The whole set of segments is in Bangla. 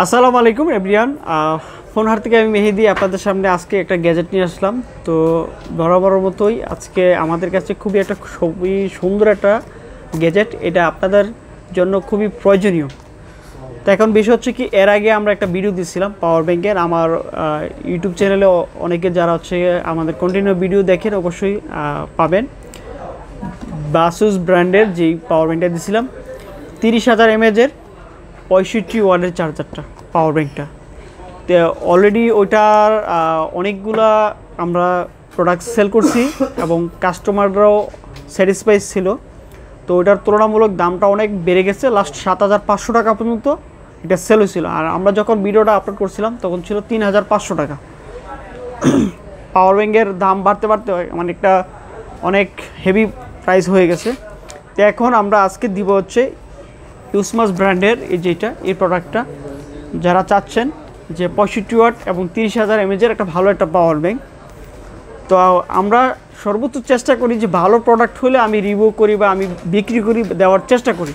আসসালামু আলাইকুম এভরিওয়ান। ফোন হাট থেকে আমি মেহেদি আপনাদের সামনে আজকে একটা গ্যাজেট নিয়ে আসলাম। তো বরাবর মতোই আজকে আমাদের কাছে খুবই সুন্দর একটা গ্যাজেট, এটা আপনাদের জন্য খুবই প্রয়োজনীয়। তো এখন বিষয় হচ্ছে কি, এর আগে আমরা একটা ভিডিও দিয়েছিলাম পাওয়ার ব্যাংকের। আমার ইউটিউব চ্যানেলে অনেকে যারা হচ্ছে আমাদের কন্টিনিউ ভিডিও দেখেন অবশ্যই পাবেন। বাসুস ব্র্যান্ডের যেই পাওয়ার ব্যাংকটা দিয়েছিলাম 30,000 mAh 65 ওয়াটের চার্জারটা, পাওয়ার ব্যাংকটা। তো অলরেডি ওইটার অনেকগুলা আমরা প্রোডাক্ট সেল করছি এবং কাস্টমাররাও স্যাটিসফাইড ছিল। তো ওইটার তুলনামূলক দামটা অনেক বেড়ে গেছে, লাস্ট 7,500 টাকা পর্যন্ত এটা সেল হয়েছিল। আর আমরা যখন ভিডিওটা আপলোড করছিলাম তখন ছিল 3,500 টাকা। পাওয়ার ব্যাংকের দাম বাড়তে বাড়তে মানে একটা অনেক হেভি প্রাইস হয়ে গেছে। তো এখন আমরা আজকে দিব হচ্ছে ইউসমাস ব্র্যান্ডের এই প্রোডাক্টটা। যারা চাচ্ছেন যে 65 ওয়াট এবং 30,000 mAh একটা ভালো একটা পাওয়ার ব্যাংক, তো আমরা সর্বোচ্চ চেষ্টা করি যে ভালো প্রোডাক্ট হলে আমি রিভিউ করি বা আমি বিক্রি করি, দেওয়ার চেষ্টা করি।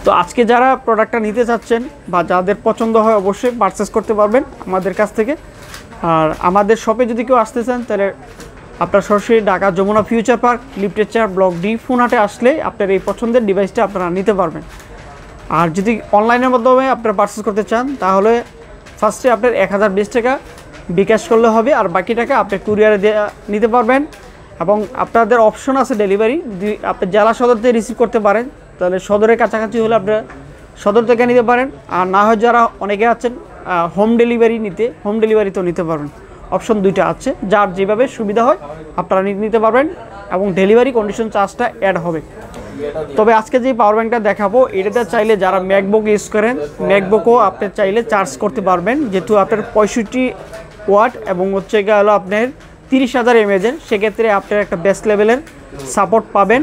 তো আজকে যারা প্রোডাক্টটা নিতে চাচ্ছেন বা যাদের পছন্দ হয় অবশ্যই পারচেস করতে পারবেন আমাদের কাছ থেকে। আর আমাদের শপে যদি কেউ আসতে চান তাহলে আপনার সরাসরি ঢাকা যমুনা ফিউচার পার্ক লিফটেড 4 ব্লক ডি ফোন হাটে আসলে আপনার এই পছন্দের ডিভাইসটা আপনারা নিতে পারবেন। আর যদি অনলাইনের মাধ্যমে আপনারা পারচেস করতে চান তাহলে ফার্স্টে আপনার 1020 টাকা বিকাশ করলে হবে, আর বাকি টাকা আপনি কুরিয়ারে নিতে পারবেন। এবং আপনাদের অপশন আছে ডেলিভারি, যদি আপনি জেলা সদর থেকে রিসিভ করতে পারেন তাহলে সদরের কাছাকাছি হলে আপনারা সদর থেকে নিতে পারেন। আর না হয় যারা অনেকে আছেন হোম ডেলিভারি তো নিতে পারবেন। অপশন দুইটা আছে, যার যেভাবে সুবিধা হয় আপনারা নিতে পারবেন এবং ডেলিভারি কন্ডিশন চার্জটা অ্যাড হবে। তবে আজকে যে পাওয়ার ব্যাংকটা দেখাবো এটাতে চাইলে যারা ম্যাকবুক ইউজ করেন ম্যাকবুকও আপনি চাইলে চার্জ করতে পারবেন, যেহেতু আপনার 65 ওয়াট এবং হচ্ছে গিয়ে হলো আপনার 30,000 mAh, সেক্ষেত্রে আপনার একটা বেস্ট লেভেলের সাপোর্ট পাবেন।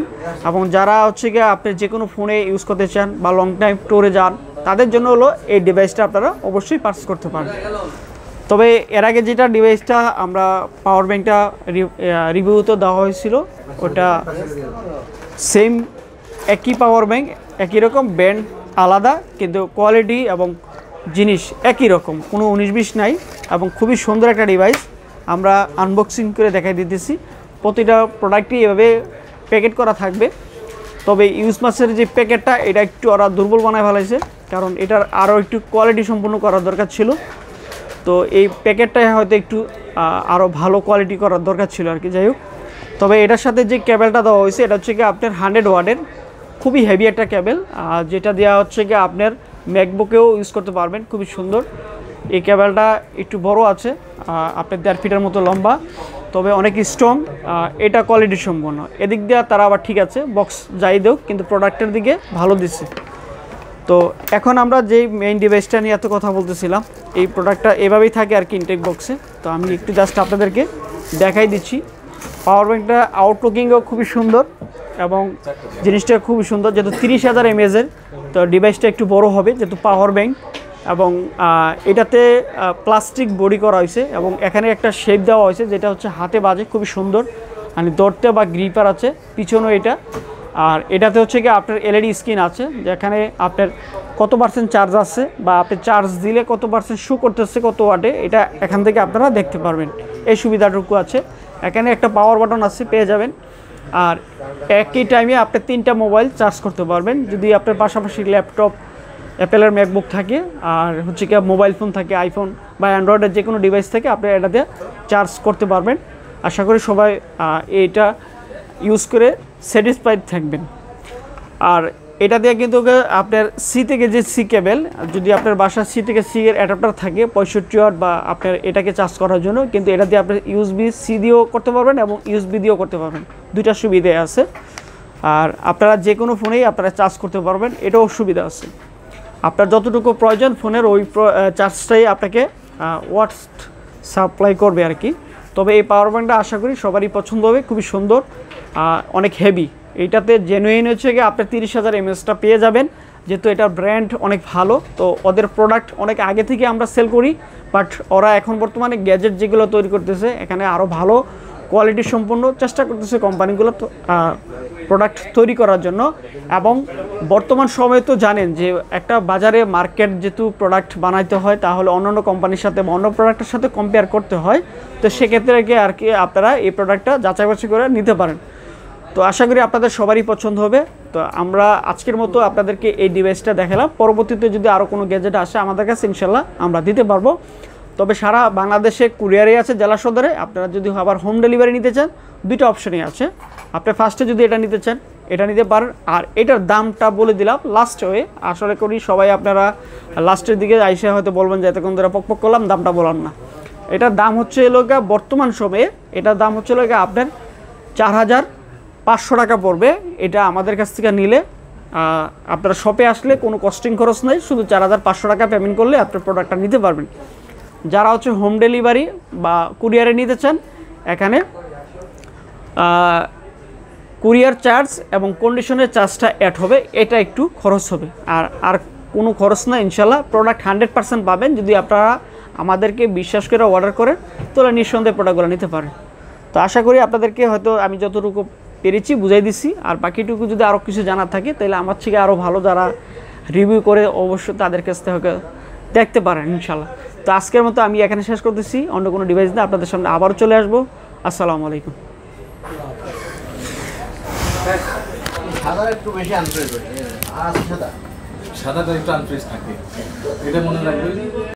এবং যারা হচ্ছে গিয়ে আপনি যে কোনো ফোনে ইউজ করতে চান বা লং টাইম ট্যুরে যান তাদের জন্য হলো এই ডিভাইসটা আপনারা অবশ্যই পারচেস করতে পারেন। তবে এর আগে যেটা ডিভাইসটা আমরা পাওয়ার ব্যাংকটা রিভিউতে দেওয়া হয়েছিল ওটা সেম একই পাওয়ার ব্যাংক, একই রকম ব্র্যান্ড আলাদা, কিন্তু কোয়ালিটি এবং জিনিস একই রকম, কোনো 19-20 নাই এবং খুবই সুন্দর একটা ডিভাইস। আমরা আনবক্সিং করে দেখাই দিতেছি। প্রতিটা প্রোডাক্টই এভাবে প্যাকেট করা থাকবে। তবে ইউসমাসের যে প্যাকেটটা এটা একটু ওরা দুর্বল বানায় ফেলাইছে, কারণ এটার আরও একটু কোয়ালিটি সম্পূর্ণ করার দরকার ছিল। তো এই প্যাকেটটাই হয়তো একটু আরও ভালো কোয়ালিটি করার দরকার ছিল আর কি। যাই হোক, তবে এটার সাথে যে কেবেলটা দেওয়া হয়েছে এটা হচ্ছে কি আপনার 100 ওয়াটের খুবই হেভি একটা কেবেল, যেটা দেওয়া হচ্ছে কি আপনার ম্যাকবুকেও ইউজ করতে পারবেন। খুবই সুন্দর এই কেবেলটা, একটু বড় আছে, আপনার 1.5 ফিটের মতো লম্বা, তবে অনেক স্ট্রং। এটা কোয়ালিটি সম্পন্ন, এদিক দিয়ে তারা আবার ঠিক আছে, বক্স যাই দেও কিন্তু প্রোডাক্টের দিকে ভালো দিচ্ছে। তো এখন আমরা যেই মেইন ডিভাইসটা নিয়ে এত কথা বলতেছিলাম, এই প্রোডাক্টটা এভাবেই থাকে আর কি ইনটেক বক্সে। তো আমি একটু জাস্ট আপনাদেরকে দেখাই দিচ্ছি। পাওয়ার ব্যাংকটা আউটলুকিংও খুবই সুন্দর এবং জিনিসটা খুবই সুন্দর, যেহেতু 30,000 mAh, তো ডিভাইসটা একটু বড় হবে যেহেতু পাওয়ার ব্যাংক। এবং এটাতে প্লাস্টিক বডি করা হয়েছে এবং এখানে একটা শেপ দেওয়া হয়েছে যেটা হচ্ছে হাতে বাজে, খুবই সুন্দর, মানে ধরতে বা গ্রিপার আছে পিছনেও এটা। আর এটাতে হচ্ছে কি আপনার এলইডি স্ক্রিন আছে, যেখানে আপনার কত পার্সেন্ট চার্জ আছে বা আপনি চার্জ দিলে কত পার্সেন্ট শো করতেছে কত ওয়াটে, এটা এখান থেকে আপনারা দেখতে পারবেন। এই সুবিধাটুকু আছে। এখানে একটা পাওয়ার বাটন আছে, পেয়ে যাবেন। আর একই টাইমে আপনি 3টা মোবাইল চার্জ করতে পারবেন, যদি আপনার পাশাপাশি ল্যাপটপ, অ্যাপেলের ম্যাকবুক থাকে আর হচ্ছে কি মোবাইল ফোন থাকে, আইফোন বা অ্যান্ড্রয়েডের যে কোনো ডিভাইস থেকে আপনি এটা দিয়ে চার্জ করতে পারবেন। আশা করি সবাই এইটা ইউজ করে স্যাটিসফাইড থাকবেন। আর এটা দিয়ে কিন্তু আপনার সি থেকে যে সি কেবেল, যদি আপনার বাসার সি থেকে সি এর অ্যাডাপ্টার থাকে 65 ওয়াট বা আপনার এটাকে চার্জ করার জন্য, কিন্তু এটা দিয়ে আপনার ইউএসবি সি দিয়েও করতে পারবেন এবং ইউএসবি দিয়েও করতে পারবেন, দুইটা সুবিধা আছে। আর আপনারা যে কোনো ফোনেই আপনারা চার্জ করতে পারবেন, এটাও সুবিধা আছে। আপনার যতটুকু প্রয়োজন ফোনের ওই চার্জটাই আপনাকে ওয়াটস সাপ্লাই করবে আর কি। তবে এই পাওয়ার ব্যাংকটা আশা করি সবারই পছন্দ হবে, খুবই সুন্দর, অনেক হেভি। এইটাতে জেনুইন হচ্ছে গিয়ে আপনি 30,000 mAhটা পেয়ে যাবেন, যেহেতু এটা ব্র্যান্ড অনেক ভালো। তো ওদের প্রোডাক্ট অনেক আগে থেকে আমরা সেল করি, বাট ওরা এখন বর্তমানে গ্যাজেট যেগুলো তৈরি করতেছে এখানে আরও ভালো কোয়ালিটি সম্পন্ন চেষ্টা করতেছে কোম্পানিগুলো প্রোডাক্ট তৈরি করার জন্য এবং বর্তমান সময়ে তো জানেন যে একটা বাজারে মার্কেট যেহেতু প্রোডাক্ট বানাইতে হয় তাহলে অন্যান্য কোম্পানির সাথে বা অন্য প্রোডাক্টের সাথে কম্পেয়ার করতে হয়। তো সেক্ষেত্রে আর কি আপনারা এই প্রোডাক্টটা যাচাই বাছাই করে নিতে পারেন। তো আশা করি আপনাদের সবারই পছন্দ হবে। তো আমরা আজকের মতো আপনাদেরকে এই ডিভাইসটা দেখালাম। পরবর্তীতে যদি আরও কোনো গ্যাজেট আসে আমাদের কাছে ইনশাল্লাহ আমরা দিতে পারবো। তবে সারা বাংলাদেশে কুরিয়ারে আছে জেলা সদরে। আপনারা যদি আবার হোম ডেলিভারি নিতে চান দুইটা অপশনই আছে। আপনি ফার্স্টে যদি এটা নিতে চান এটা নিতে পারেন, আর এটার দামটা বলে দিলাম লাস্ট হয়ে। আসলে করি সবাই আপনারা লাস্টের দিকে আইসে হয়তো বলবেন যে এতক্ষণ ধরে পক করলাম দামটা বললাম না। এটার দাম হচ্ছে এলাকা বর্তমান সময়ে এটার দাম হচ্ছে এলাকা আপনার 4,500 টাকা পড়বে। এটা আমাদের কাছ থেকে নিলে আপনারা শপে আসলে কোনো কস্টিং খরচ নেই, শুধু 4,500 টাকা পেমেন্ট করলে আপনার প্রোডাক্টটা নিতে পারবেন। যারা হচ্ছে হোম ডেলিভারি বা কুরিয়ারে নিতে চান এখানে কুরিয়ার চার্জ এবং কন্ডিশনের চার্জটা অ্যাড হবে, এটা একটু খরচ হবে। আর কোনো খরচ না, ইনশাল্লাহ প্রোডাক্ট 100% পাবেন। যদি আপনারা আমাদেরকে বিশ্বাস করে অর্ডার করেন তাহলে নিঃসন্দেহে প্রোডাক্টগুলো নিতে পারেন। তো আশা করি আপনাদেরকে হয়তো আমি যতটুকু পেরেছি বুঝাই দিছি। আর বাকিটুকু যদি আরও কিছু জানার থাকে তাহলে আমার থেকে আরও ভালো যারা রিভিউ করে অবশ্যই তাদের কাছ থেকে দেখতে পারেন ইনশাল্লাহ। তো আজকের মতো আমি এখানে শেষ করতেছি। অন্য কোনো ডিভাইস দিয়ে আপনাদের সামনে আবারও চলে আসবো। আসসালামু আলাইকুম। সাদা একটু বেশি আনফ্রেশ হয়, সাদাটা একটু আনফ্রেশ থাকে, এটা মনে রাখবেন।